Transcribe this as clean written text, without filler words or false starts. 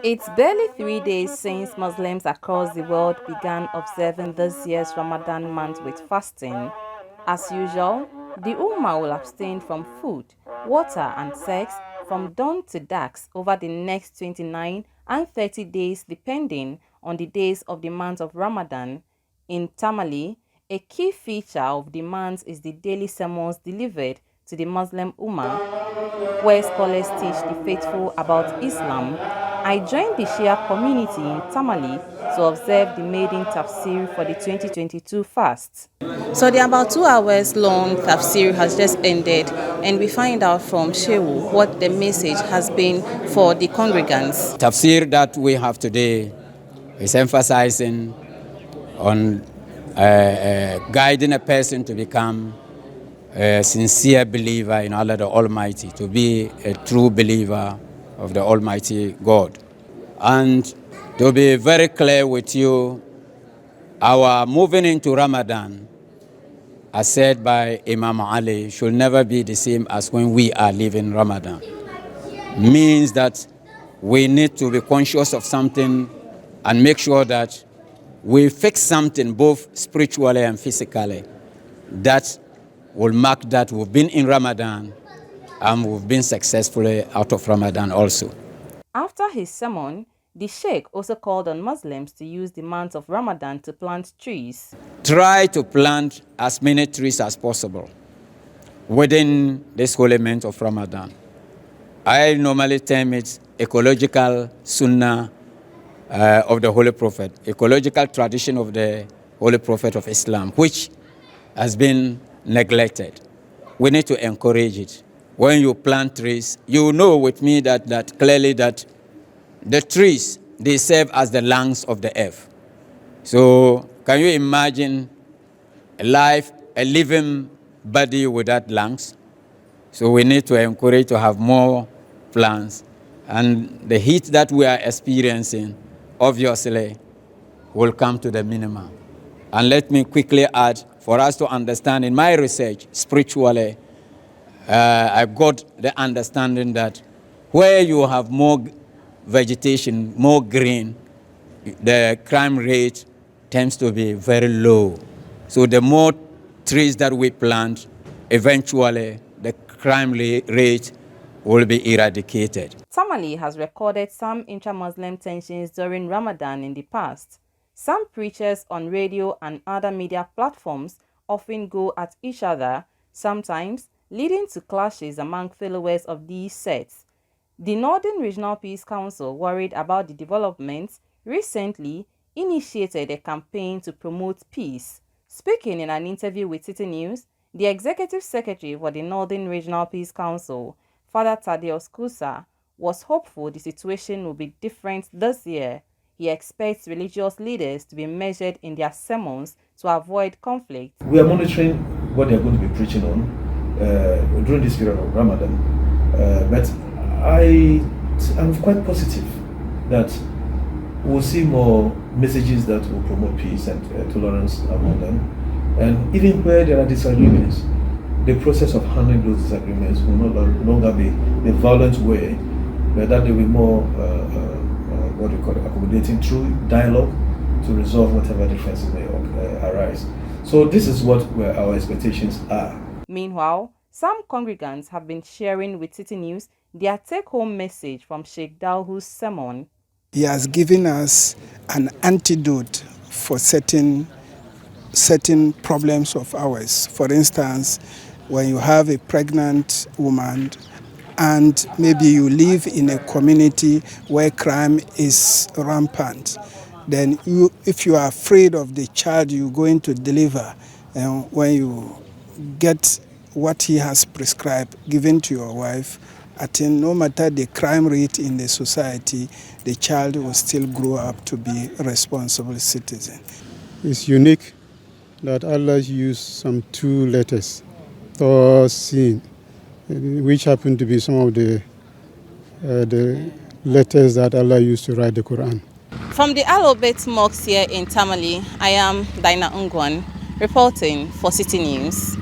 It's barely 3 days since Muslims across the world began observing this year's Ramadan month with fasting. As usual, the Ummah will abstain from food, water, and sex from dawn to dusk over the next 29 and 30 days, depending on the days of the month of Ramadan. In Tamale, a key feature of the month is the daily sermons delivered to the Muslim Ummah, where scholars teach the faithful about Islam. I joined the Shia community in Tamale to observe the maiden tafsir for the 2022 fast. So the about 2 hours long tafsir has just ended, and we find out from Shehu what the message has been for the congregants. Tafsir that we have today is emphasizing on guiding a person to become a sincere believer in Allah the Almighty, to be a true believer of the Almighty God. And to be very clear with you, our moving into Ramadan, as said by Imam Ali, should never be the same as when we are living Ramadan. Means that we need to be conscious of something and make sure that we fix something both spiritually and physically that will mark that we've been in Ramadan and we've been successfully out of Ramadan also. After his sermon, the Sheikh also called on Muslims to use the month of Ramadan to plant trees. Try to plant as many trees as possible within this holy month of Ramadan. I normally term it ecological sunnah of the Holy Prophet, ecological tradition of the Holy Prophet of Islam, which has been neglected. We need to encourage it. When you plant trees, you know with me that clearly that the trees, they serve as the lungs of the earth. So can you imagine a living body without lungs? So we need to encourage to have more plants. And the heat that we are experiencing, obviously, will come to the minimum. And let me quickly add, for us to understand, in my research, spiritually, I got the understanding that where you have more vegetation, more green, the crime rate tends to be very low. So the more trees that we plant, eventually the crime rate will be eradicated. Tamale has recorded some intra-Muslim tensions during Ramadan in the past. Some preachers on radio and other media platforms often go at each other, sometimes leading to clashes among followers of these sects. The Northern Regional Peace Council, worried about the developments, recently initiated a campaign to promote peace. Speaking in an interview with City News, the Executive Secretary for the Northern Regional Peace Council, Father Thaddeus Kusa, was hopeful the situation will be different this year. He expects religious leaders to be measured in their sermons to avoid conflict. We are monitoring what they are going to be preaching on during this period of Ramadan. But I am quite positive that we'll see more messages that will promote peace and tolerance among them. And even where there are disagreements, the process of handling those disagreements will no longer be the violent way, but that there will be more what we call accommodating through dialogue to resolve whatever differences may arise. So this is where our expectations are. Meanwhile, some congregants have been sharing with City News their take-home message from Sheikh Dalhu's sermon. He has given us an antidote for certain problems of ours. For instance, when you have a pregnant woman and maybe you live in a community where crime is rampant, then if you are afraid of the child you're going to deliver, when you get what he has prescribed given to your wife, I think no matter the crime rate in the society, the child will still grow up to be a responsible citizen. It's unique that Allah used some 2 letters, Sin, which happen to be some of the letters that Allah used to write the Quran. From the Al-Obet Mosque here in Tamale, I am Dinah Ungwan, reporting for City News.